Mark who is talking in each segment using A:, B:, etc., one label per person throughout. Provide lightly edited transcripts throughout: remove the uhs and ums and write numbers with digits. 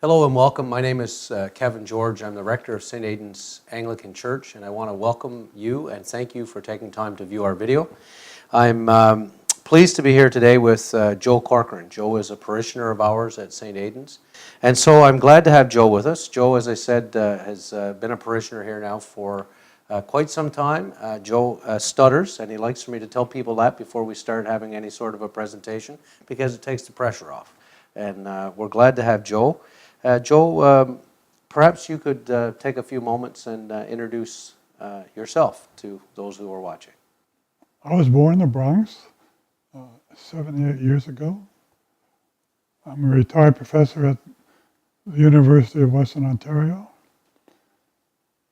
A: Hello and welcome. My name is Kevin George. I'm the rector of St. Aidan's Anglican Church, and I want to welcome you and thank you for taking time to view our video. I'm pleased to be here today with Joe Corcoran. Joe is a parishioner of ours at St. Aidan's, and so I'm glad to have Joe with us. Joe, as I said, has been a parishioner here now for quite some time. Joe stutters, and he likes for me to tell people that before we start having any sort of a presentation because it takes the pressure off. And we're glad to have Joe. Joe, perhaps you could take a few moments and introduce yourself to those who are watching.
B: I was born in the Bronx 78 years ago. I'm a retired professor at the University of Western Ontario.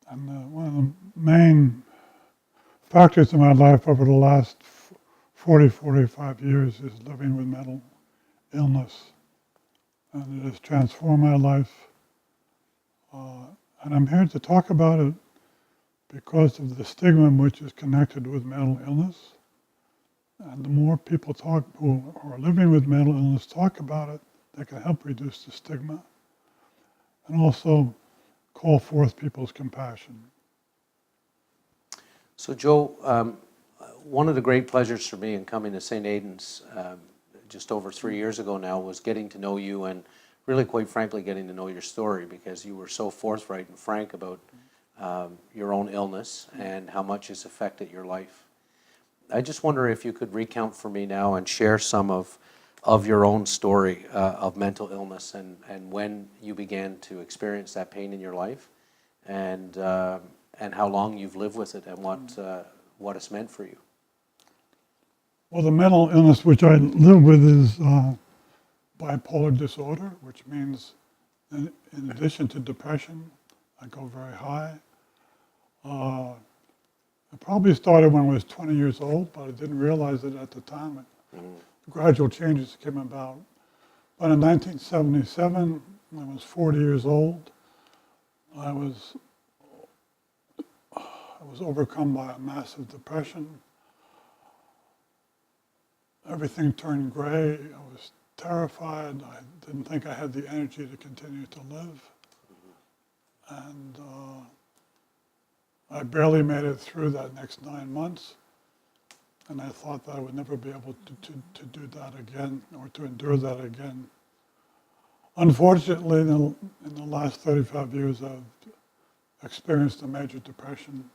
B: And one of the main factors in my life over the last 45 years is living with mental illness. And it has transformed my life. And I'm here to talk about it because of the stigma which is connected with mental illness. And the more people who are living with mental illness talk about it, they can help reduce the stigma and also call forth people's compassion.
A: So Joe, one of the great pleasures for me in coming to St. Aidan's just over 3 years ago now was getting to know you and really, quite frankly, getting to know your story because you were so forthright and frank about your own illness and how much it's affected your life. I just wonder if you could recount for me now and share some of your own story of mental illness and when you began to experience that pain in your life and how long you've lived with it and what it's meant for you.
B: Well, the mental illness which I live with is bipolar disorder, which means in addition to depression, I go very high. It probably started when I was 20 years old, but I didn't realize it at the time. Gradual changes came about. But in 1977, when I was 40 years old, I was overcome by a massive depression. Everything turned gray. I was terrified. I didn't think I had the energy to continue to live. And I barely made it through that next 9 months. And I thought that I would never be able to do that again or to endure that again. Unfortunately, in the last 35 years, I've experienced a major depression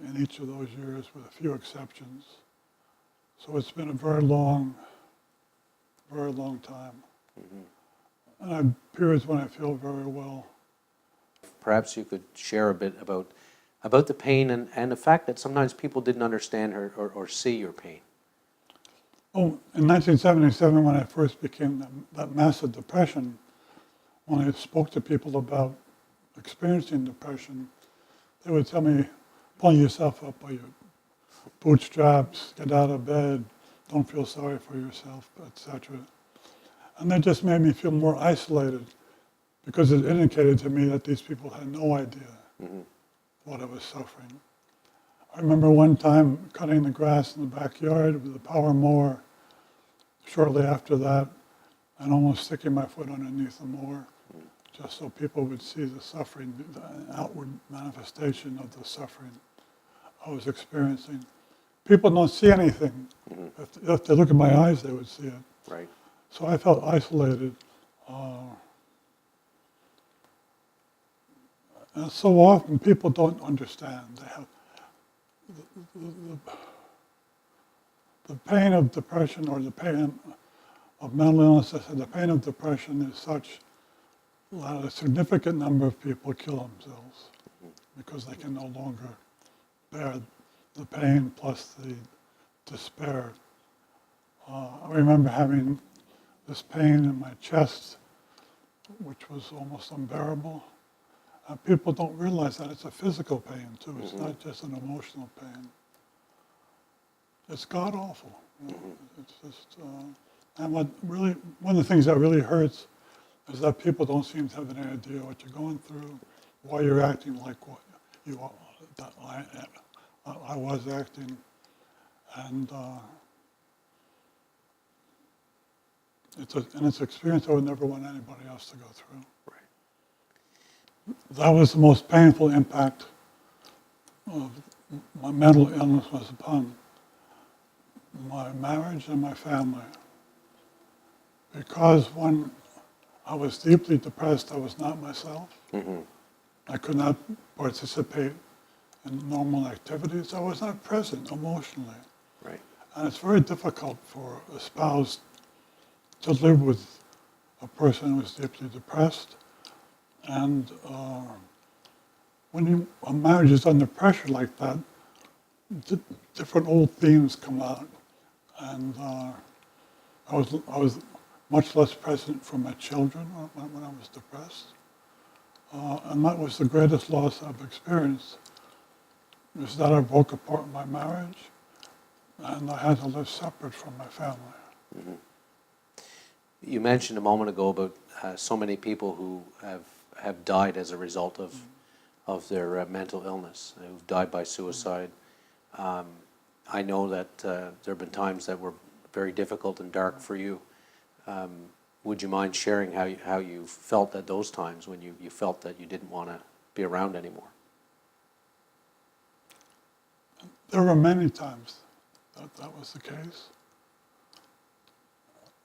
B: in each of those years with a few exceptions. So it's been a very long time. And I have periods when I feel very well.
A: Perhaps you could share a bit about the pain and the fact that sometimes people didn't understand or see your pain.
B: Oh, in 1977, when I first became that massive depression, when I spoke to people about experiencing depression, they would tell me, pull yourself up by your bootstraps, get out of bed, don't feel sorry for yourself, etc. And that just made me feel more isolated because it indicated to me that these people had no idea what I was suffering. I remember one time cutting the grass in the backyard with a power mower shortly after that and almost sticking my foot underneath the mower just so people would see the suffering, the outward manifestation of the suffering I was experiencing. People don't see anything. If they look at my eyes, they would see it.
A: Right.
B: So I felt isolated. And so often people don't understand. They have the pain of depression or the pain of mental illness, the pain of depression is such that a significant number of people kill themselves because they can no longer bear the pain plus the despair. I remember having this pain in my chest, which was almost unbearable. People don't realize that it's a physical pain too. It's not just an emotional pain. It's god awful. You know? It's just, and one of the things that really hurts is that people don't seem to have any idea what you're going through, why you're acting like what you are, that I was acting, and And it's an experience I would never want anybody else to go through.
A: Right.
B: That was the most painful impact of my mental illness was upon my marriage and my family. Because when I was deeply depressed, I was not myself.
A: Mm-hmm.
B: I could not participate in normal activities. I was not present emotionally.
A: Right.
B: And it's very difficult for a spouse to live with a person who is deeply depressed. And when a marriage is under pressure like that, different old themes come out. And I was much less present for my children when I was depressed. And that was the greatest loss I've experienced, is that I broke apart my marriage and I had to live separate from my family.
A: Mm-hmm. You mentioned a moment ago about so many people who have died as a result of their mental illness, who've died by suicide. I know that there have been times that were very difficult and dark for you. Would you mind sharing how you felt at those times when you felt that you didn't want to be around anymore?
B: There were many times that was the case.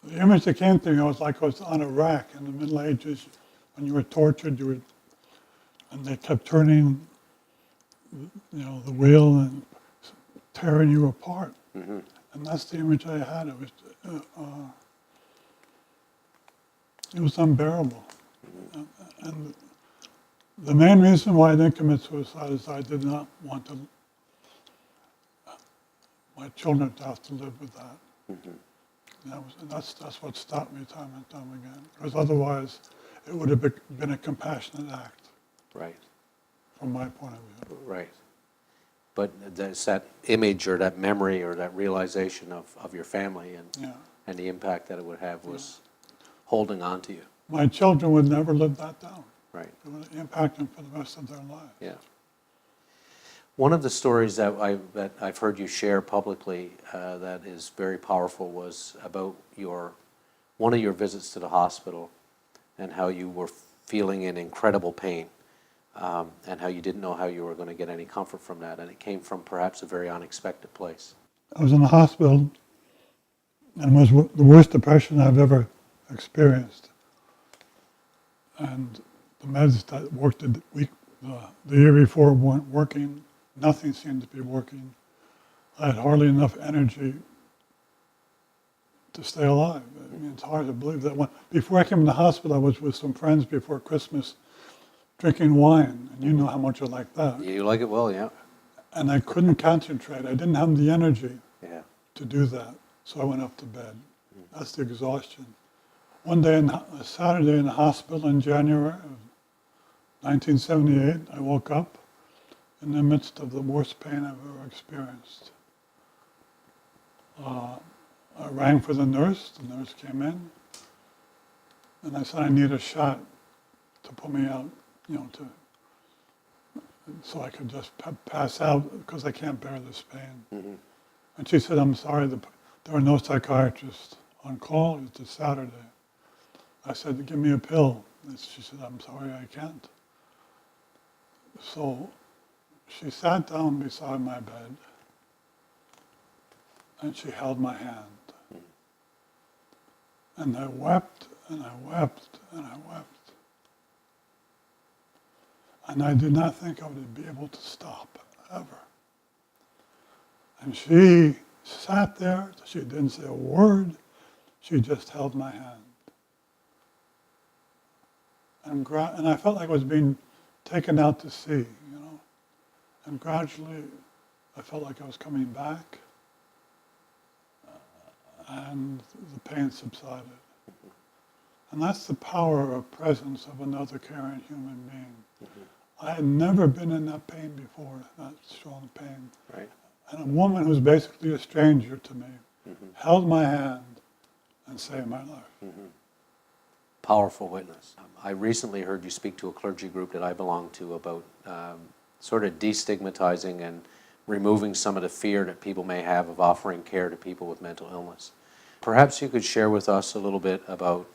B: The image that came to me was like I was on a rack in the Middle Ages. When you were tortured, and they kept turning, the wheel and tearing you apart.
A: Mm-hmm.
B: And that's the image I had. It was unbearable.
A: Mm-hmm.
B: And the main reason why I didn't commit suicide is I did not want my children to have to live with that.
A: Mm-hmm.
B: And that's what stopped me time and time again. Because otherwise, it would have been a compassionate act.
A: Right.
B: From my point of view.
A: Right. But there's that image or that memory or that realization of your family and the impact that it would have was holding on to you.
B: My children would never live that down.
A: Right.
B: It would impact them for the rest of their lives.
A: Yeah. One of the stories that I've heard you share publicly that is very powerful was about one of your visits to the hospital and how you were feeling in incredible pain and how you didn't know how you were going to get any comfort from that, and it came from perhaps a very unexpected place.
B: I was in the hospital and it was the worst depression I've ever experienced. And the meds that worked the year before weren't working. Nothing seemed to be working. I had hardly enough energy to stay alive. I mean, it's hard to believe that. Before I came in the hospital, I was with some friends before Christmas drinking wine, and you know how much I like that.
A: You like it well, yeah.
B: And I couldn't concentrate. I didn't have the energy
A: to
B: do that, so I went up to bed. That's the exhaustion. One day, a Saturday in the hospital in January of 1978, I woke up in the midst of the worst pain I've ever experienced. I rang for the nurse came in, and I said, I need a shot to put me out, so I could just pass out because I can't bear this pain.
A: Mm-hmm.
B: And she said, I'm sorry, there were no psychiatrists on call, it's a Saturday. I said, give me a pill. And she said, I'm sorry, I can't. So she sat down beside my bed and she held my hand. And I wept and I wept and I wept. And I did not think I would be able to stop, ever. And she sat there, she didn't say a word, she just held my hand. And I felt like I was being taken out to sea, And gradually, I felt like I was coming back, and the pain subsided. And that's the power of presence of another caring human being. Mm-hmm. I had never been in that pain before, that strong pain.
A: Right.
B: And a woman who's basically a stranger to me held my hand and saved my life.
A: Mm-hmm. Powerful witness. I recently heard you speak to a clergy group that I belong to about sort of destigmatizing and removing some of the fear that people may have of offering care to people with mental illness. perhaps you could share with us a little bit about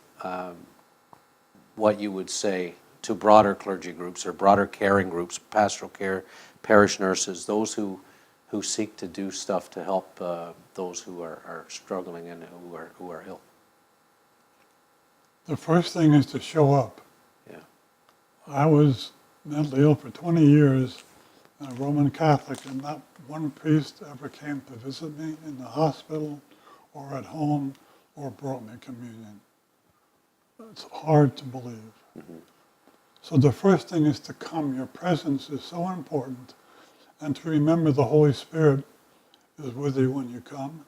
A: what you would say to broader clergy groups or broader caring groups, pastoral care, parish nurses, those who seek to do stuff to help those who are struggling and who are ill.
B: The first thing is to show up.
A: Yeah.
B: I was mentally ill for 20 years, a Roman Catholic, and not one priest ever came to visit me in the hospital or at home or brought me communion. It's hard to believe.
A: Mm-hmm.
B: So the first thing is to come. Your presence is so important. And to remember the Holy Spirit is with you when you come.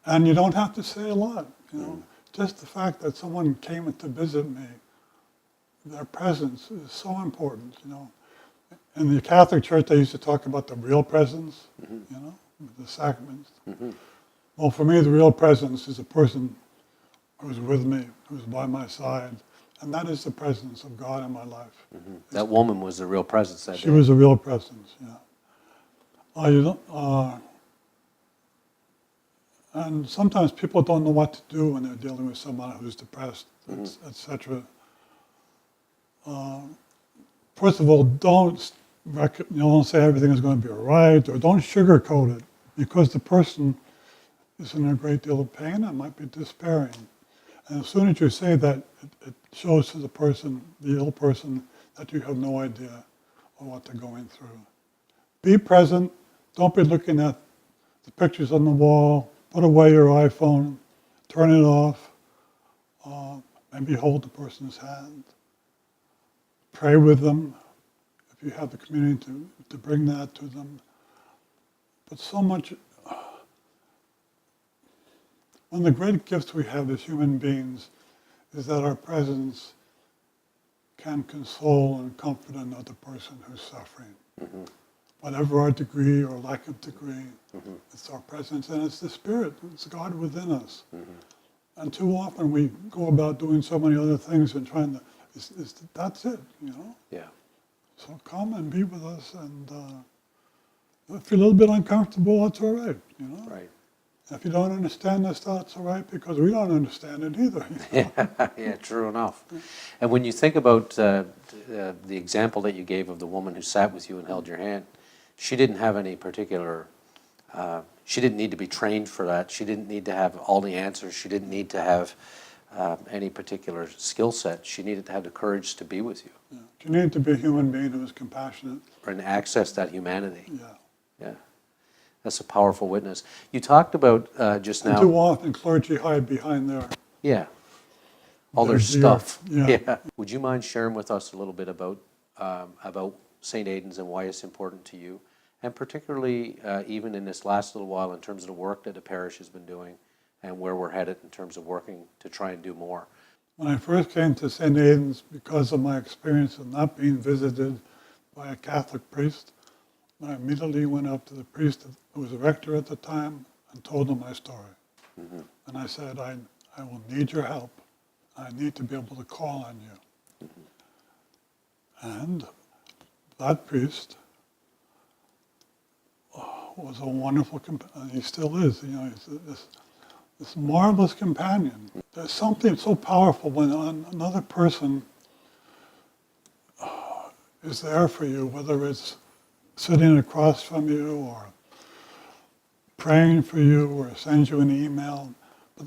B: And you don't have to say a lot, you know. Just the fact that someone came to visit me, their presence is so important, you know. In the Catholic Church, they used to talk about the real presence, you know, the sacraments. Well, for me, the real presence is a person who's with me, who's by my side. And that is the presence of God in my life.
A: That woman was the real presence that day.
B: She was a real presence, yeah. And sometimes people don't know what to do when they're dealing with someone who's depressed, etc. First of all, don't say everything is going to be all right, or don't sugarcoat it, because the person is in a great deal of pain and might be despairing. And as soon as you say that, it shows to the person, the ill person, that you have no idea of what they're going through. Be present. Don't be looking at the pictures on the wall. Put away your iPhone. Turn it off. Maybe hold the person's hand. Pray with them, if you have the community to bring that to them. But so much... One of the great gifts we have as human beings is that our presence can console and comfort another person who's suffering. Whatever our degree or lack of degree, it's our presence, and it's the Spirit, it's God within us. And too often we go about doing so many other things and trying to, that's it, you know?
A: Yeah.
B: So come and be with us, and if you're a little bit uncomfortable, that's all right, you know?
A: Right.
B: If you don't understand this, that's all right, because we don't understand it either. You know?
A: Yeah, true enough. And when you think about the example that you gave of the woman who sat with you and held your hand, she didn't have any particular, she didn't need to be trained for that. She didn't need to have all the answers. She didn't need to have any particular skill set. She needed to have the courage to be with you.
B: Yeah. You need to be a human being who is compassionate.
A: And access that humanity.
B: Yeah.
A: Yeah. That's a powerful witness. You talked about just now.
B: And too often clergy hide behind their...
A: Yeah. All their
B: There's the
A: stuff.
B: yeah.
A: Would you mind sharing with us a little bit about St. Aidan's and why it's important to you? And particularly even in this last little while in terms of the work that the parish has been doing and where we're headed in terms of working to try and do more.
B: When I first came to St. Aidan's, because of my experience of not being visited by a Catholic priest, I immediately went up to the priest who was a rector at the time and told him my story. And I said, I will need your help. I need to be able to call on you. And that priest was a wonderful companion. He still is. You know, he's this marvelous companion. There's something so powerful when another person is there for you, whether it's sitting across from you or praying for you or sends you an email.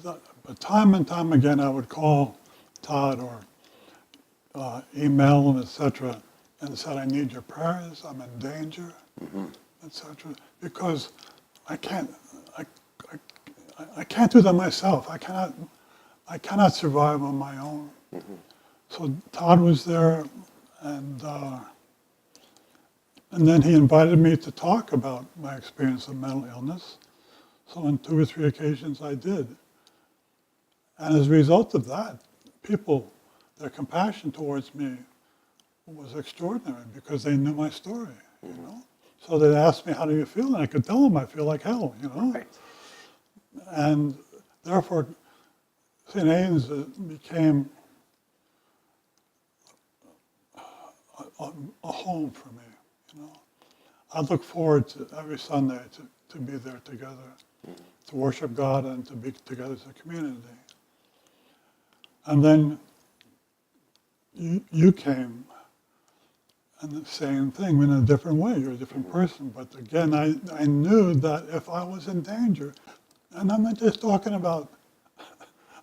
B: But time and time again, I would call Todd or email him, etc., and said, I need your prayers, I'm in danger, etc., because I can't do that myself. I cannot survive on my own. So Todd was there, and then he invited me to talk about my experience of mental illness. So on 2 or 3 occasions I did. And as a result of that, people, their compassion towards me was extraordinary because they knew my story, you know. So they asked me, how do you feel? And I could tell them I feel like hell, you know.
A: Right.
B: And therefore, St. Aidan's became a home for me, you know. I look forward to every Sunday to be there together. to worship God and to be together as a community. And then you came, and the same thing in a different way. You're a different person. But again, I knew that if I was in danger, and I'm not just talking about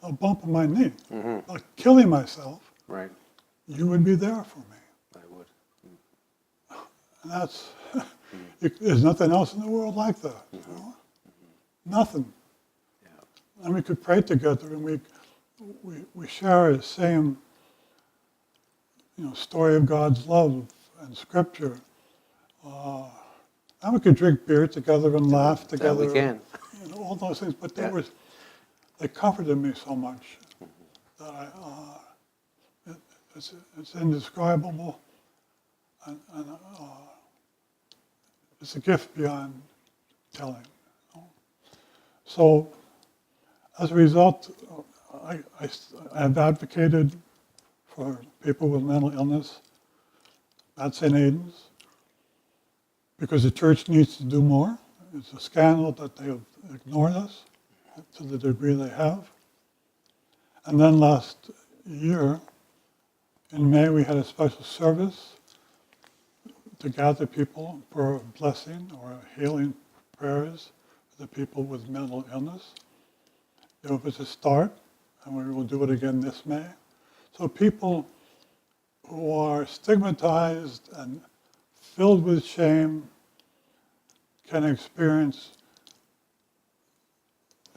B: a bump on my knee, like killing myself,
A: Right.
B: you would be there for me.
A: I would.
B: And that's, there's nothing else in the world like that. You know? Nothing.
A: Yeah.
B: And we could pray together, and we share the same, story of God's love and Scripture. And we could drink beer together and laugh together.
A: That we can.
B: All those things. But
A: Yeah.
B: they comforted me so much that it's indescribable, and it's a gift beyond telling. So, as a result, I have advocated for people with mental illness at St. Aidan's because the church needs to do more. It's a scandal that they have ignored us to the degree they have. And then last year, in May, we had a special service to gather people for a blessing or healing prayers for the people with mental illness. It was a start, and we will do it again this May. So people who are stigmatized and filled with shame can experience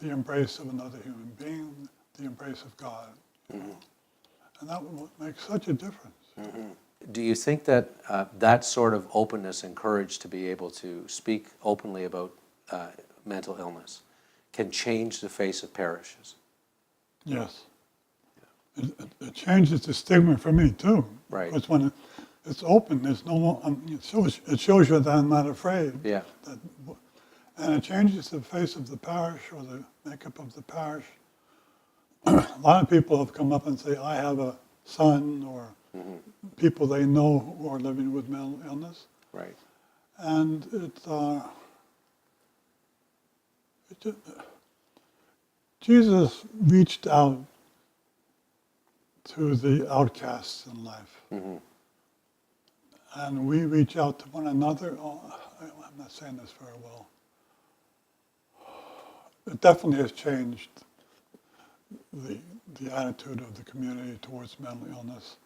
B: the embrace of another human being, the embrace of God. And that will make such a difference.
A: Do you think that that sort of openness and courage to be able to speak openly about mental illness can change the face of parishes?
B: Yes. It changes the stigma for me too.
A: Right.
B: Because when it's open, there's no more, it shows you that I'm not afraid.
A: Yeah.
B: And it changes the face of the parish or the makeup of the parish. A lot of people have come up and say, I have a son, or people they know who are living with mental illness.
A: Right.
B: And Jesus reached out to the outcasts in life. And we reach out to one another. I'm not saying this very well. It definitely has changed the attitude of the community towards mental illness,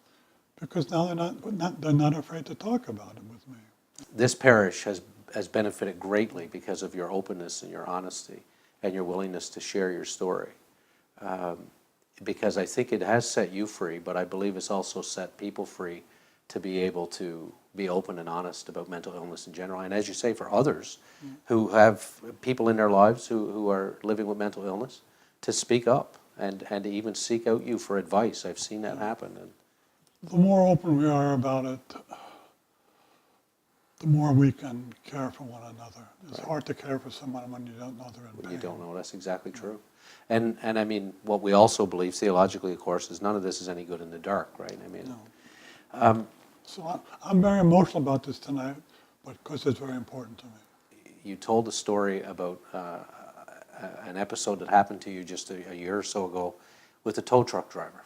B: because now they're not afraid to talk about it with me.
A: This parish has benefited greatly because of your openness and your honesty and your willingness to share your story. Because I think it has set you free, but I believe it's also set people free to be able to be open and honest about mental illness in general. And as you say, for others who have people in their lives who are living with mental illness, to speak up and to even seek out you for advice. I've seen that happen. And
B: the more open we are about it, the more we can care for one another. It's hard to care for someone when you don't know they're in pain.
A: you don't know, that's exactly true. And I mean, what we also believe theologically, of course, is none of this is any good in the dark, right? I mean,
B: No. So I'm very emotional about this tonight, but because it's very important to me.
A: you told a story about an episode that happened to you just a year or so ago with a tow truck driver,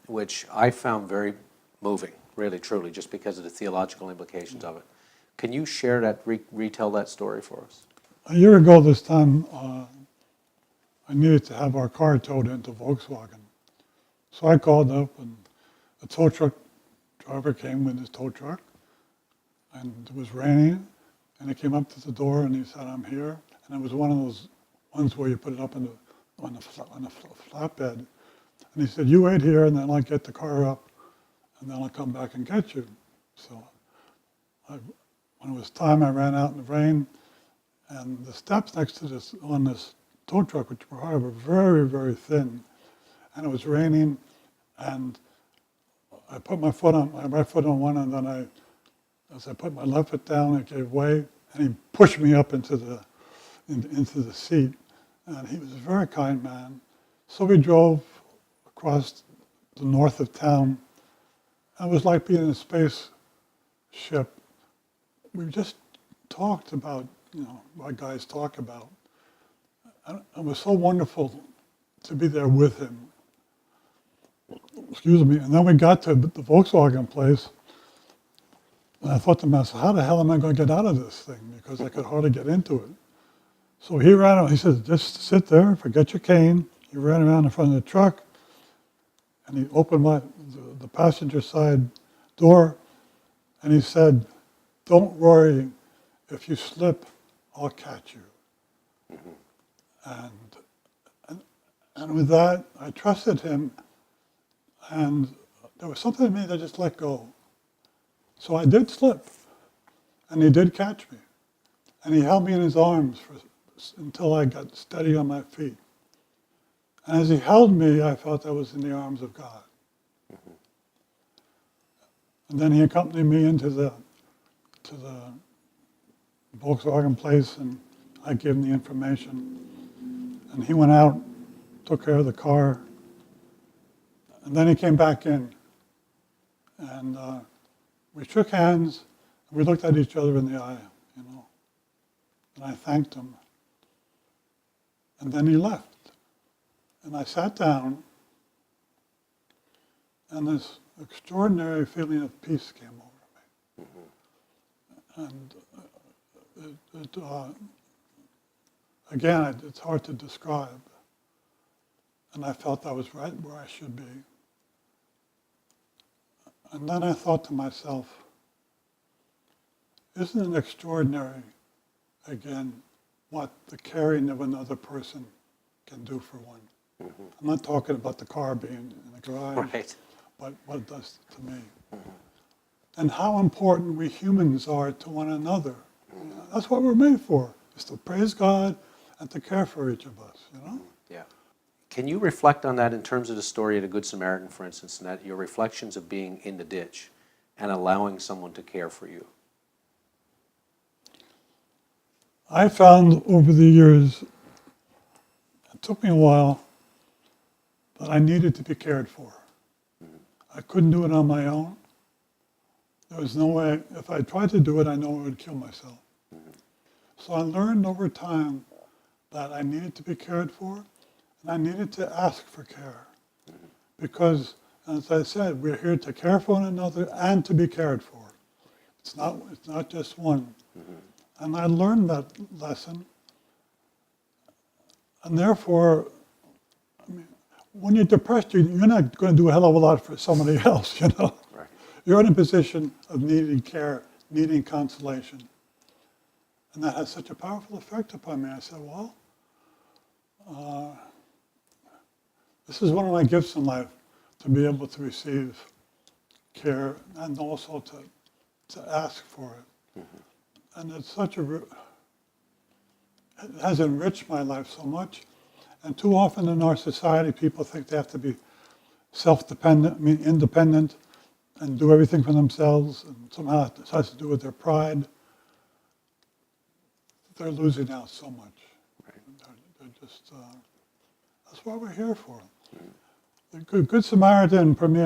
A: which I found very moving, really, truly, just because of the theological implications of it. Can you share that, retell that story for us?
B: A year ago this time, I needed to have our car towed into Volkswagen. So I called up, and the tow truck driver came with his tow truck, and it was raining, and he came up to the door and he said, I'm here. And it was one of those ones where you put it up on the flatbed. And he said, you wait here, and then I'll get the car up, and then I'll come back and get you. So when it was time, I ran out in the rain, and the steps next to this tow truck, which were very, very thin, and it was raining, and I put my right foot on one, and then as I put my left foot down, it gave way, and he pushed me up into the seat. And he was a very kind man. So we drove across the north of town. It was like being in a spaceship. We just talked about what guys talk about. And it was so wonderful to be there with him. Excuse me. And then we got to the Volkswagen place, and I thought to myself, how the hell am I going to get out of this thing? Because I could hardly get into it. So he ran out. He said, just sit there, forget your cane. He ran around in front of the truck, and he opened the passenger side door, and he said, don't worry, if you slip, I'll catch you. And with that, I trusted him, and there was something in me that just let go. So I did slip, and he did catch me. And he held me in his arms until I got steady on my feet. And as he held me, I felt I was in the arms of God. And then he accompanied me into the Volkswagen place, and I gave him the information. And he went out, took care of the car, and then he came back in. And we shook hands, and we looked at each other in the eye, and I thanked him. And then he left. And I sat down, and this extraordinary feeling of peace came over me. And again, it's hard to describe. And I felt I was right where I should be. And then I thought to myself, isn't it extraordinary, again, what the caring of another person can do for one? I'm not talking about the car being in the garage,
A: Right.
B: but what it does to me. And how important we humans are to one another. That's what we're made for, is to praise God and to care for each of us,
A: Yeah. Can you reflect on that in terms of the story of the Good Samaritan, for instance, and that your reflections of being in the ditch and allowing someone to care for you?
B: I found over the years, it took me a while, that I needed to be cared for. I couldn't do it on my own. There was no way, if I tried to do it, I know I would kill myself. So I learned over time that I needed to be cared for, and I needed to ask for care. Because, as I said, we're here to care for one another and to be cared for. It's not just one. And I learned that lesson. And therefore, when you're depressed, you're not going to do a hell of a lot for somebody else, Right. You're in a position of needing care, needing consolation. And that has such a powerful effect upon me. I said, well, this is one of my gifts in life, to be able to receive care and also to ask for it. And it's it has enriched my life so much. And too often in our society, people think they have to be self-dependent, independent, and do everything for themselves, and somehow it has to do with their pride. They're losing out so much. They're just, that's what we're here for. The Good Samaritan, for me,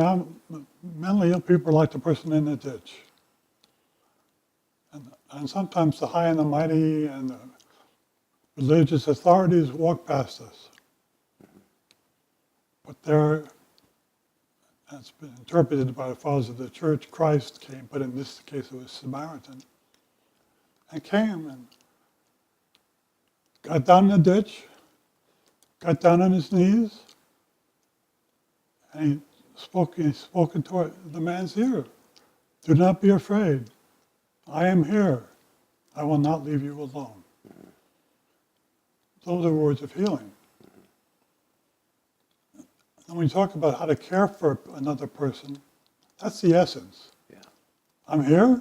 B: mentally ill people are like the person in the ditch. And sometimes the high and the mighty and the religious authorities walk past us. But there, it's been interpreted by the fathers of the church, Christ came, but in this case it was Samaritan, and came and got down in the ditch, got down on his knees, and he spoke into the man's ear. Do not be afraid. I am here. I will not leave you alone. Those are words of healing. And when you talk about how to care for another person, that's the essence.
A: Yeah.
B: I'm here.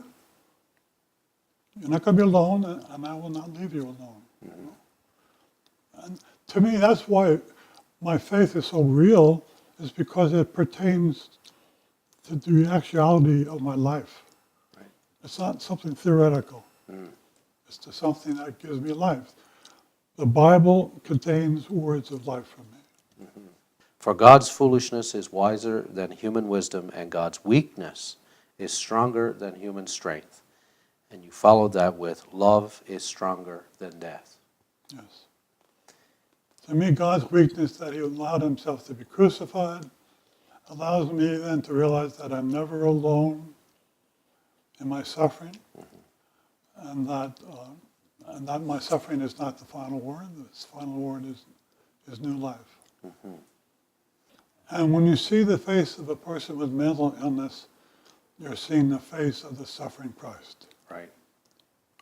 B: You're not going to be alone, and I will not leave you alone. And to me, that's why my faith is so real, is because it pertains to the actuality of my life.
A: Right.
B: It's not something theoretical. It's just something that gives me life. The Bible contains words of life for me.
A: For God's foolishness is wiser than human wisdom, and God's weakness is stronger than human strength. And you followed that with, love is stronger than death.
B: Yes. To me, God's weakness that he allowed himself to be crucified allows me then to realize that I'm never alone in my suffering, and that my suffering is not the final word. The final word is new life. And when you see the face of a person with mental illness, you're seeing the face of the suffering Christ.
A: Right.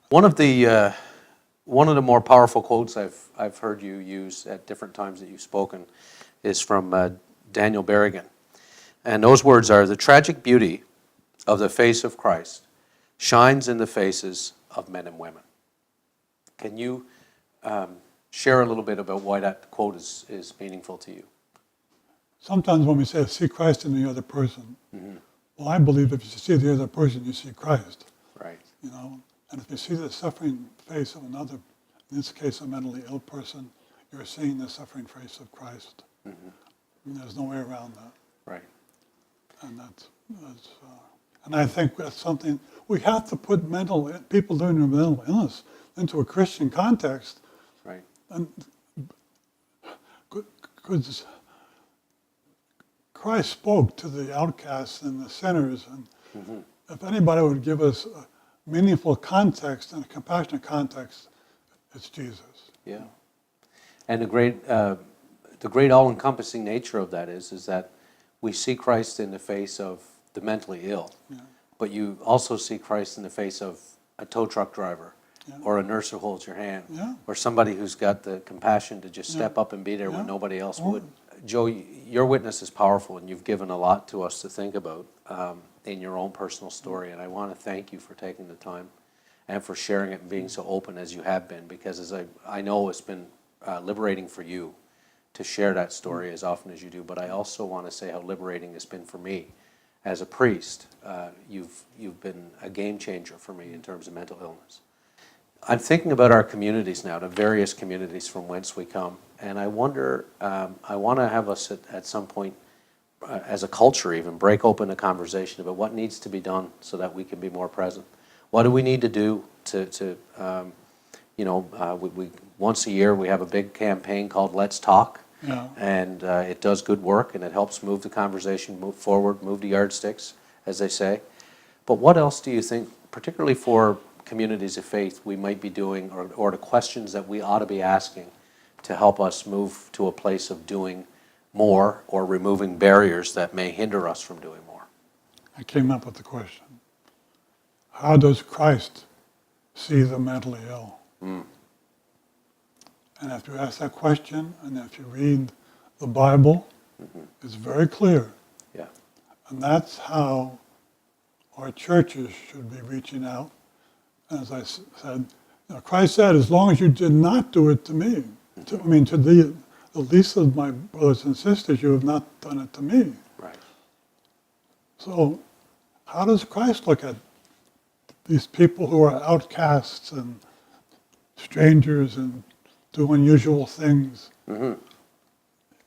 A: One of the more powerful quotes I've heard you use at different times that you've spoken is from Daniel Berrigan. And those words are, "The tragic beauty of the face of Christ shines in the faces of men and women." Can you share a little bit about why that quote is meaningful to you?
B: Sometimes when we say, see Christ in the other person, well, I believe if you see the other person, you see Christ.
A: Right.
B: You know, and if you see the suffering face of another, in this case, a mentally ill person, you're seeing the suffering face of Christ. And there's no way around that.
A: Right.
B: And and I think that's something we have to put people living with mental illness into a Christian context.
A: Right.
B: And because Christ spoke to the outcasts and the sinners, and if anybody would give us a meaningful context and a compassionate context, it's Jesus.
A: Yeah. And the great all-encompassing nature of that is that we see Christ in the face of the mentally ill, but you also see Christ in the face of a tow truck driver, or a nurse who holds your hand, or somebody who's got the compassion to just step up and be there when nobody else would. Joe, your witness is powerful, and you've given a lot to us to think about in your own personal story, and I want to thank you for taking the time and for sharing it and being so open as you have been, because as I know it's been liberating for you to share that story as often as you do, but I also want to say how liberating it's been for me. As a priest, you've been a game changer for me in terms of mental illness. I'm thinking about our communities now, the various communities from whence we come, and I wonder, I want to have us at some point, as a culture even, break open a conversation about what needs to be done so that we can be more present. What do we need to do to we once a year we have a big campaign called Let's Talk, and it does good work, and it helps move the conversation, move forward, move the yardsticks, as they say. But what else do you think, particularly for communities of faith, we might be doing, or the questions that we ought to be asking to help us move to a place of doing more or removing barriers that may hinder us from doing more?
B: I came up with the question, how does Christ see the mentally ill? And if you ask that question, and if you read the Bible, it's very clear.
A: Yeah.
B: And that's how our churches should be reaching out. And as I said, Christ said, as long as you did not do it to me, to the least of my brothers and sisters, you have not done it to me.
A: Right.
B: So how does Christ look at these people who are outcasts and strangers and do unusual things?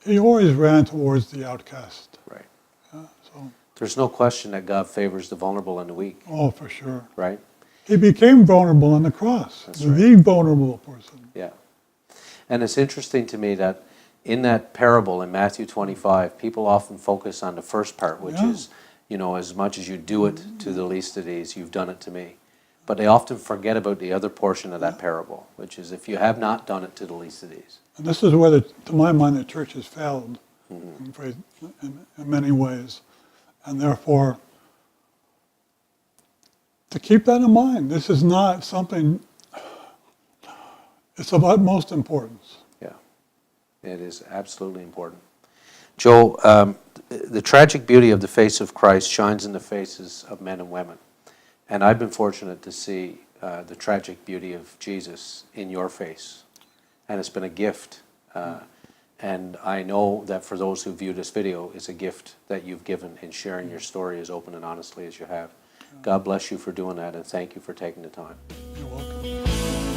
B: He always ran towards the outcast.
A: Right.
B: So
A: There's no question that God favors the vulnerable and the weak.
B: Oh, for sure.
A: Right?
B: He became vulnerable on the cross.
A: That's
B: the vulnerable person.
A: Yeah. And it's interesting to me that in that parable in Matthew 25, people often focus on the first part, which is, as much as you do it to the least of these, you've done it to me. But they often forget about the other portion of that parable, which is, if you have not done it to the least of these.
B: And this is where, to my mind, the church has failed in many ways. And therefore, to keep that in mind, this is not something, it's of utmost importance.
A: Yeah, it is absolutely important. Joe, the tragic beauty of the face of Christ shines in the faces of men and women. And I've been fortunate to see the tragic beauty of Jesus in your face. And it's been a gift. And I know that for those who view this video, it's a gift that you've given in sharing your story as open and honestly as you have. God bless you for doing that, and thank you for taking the time.
B: You're welcome.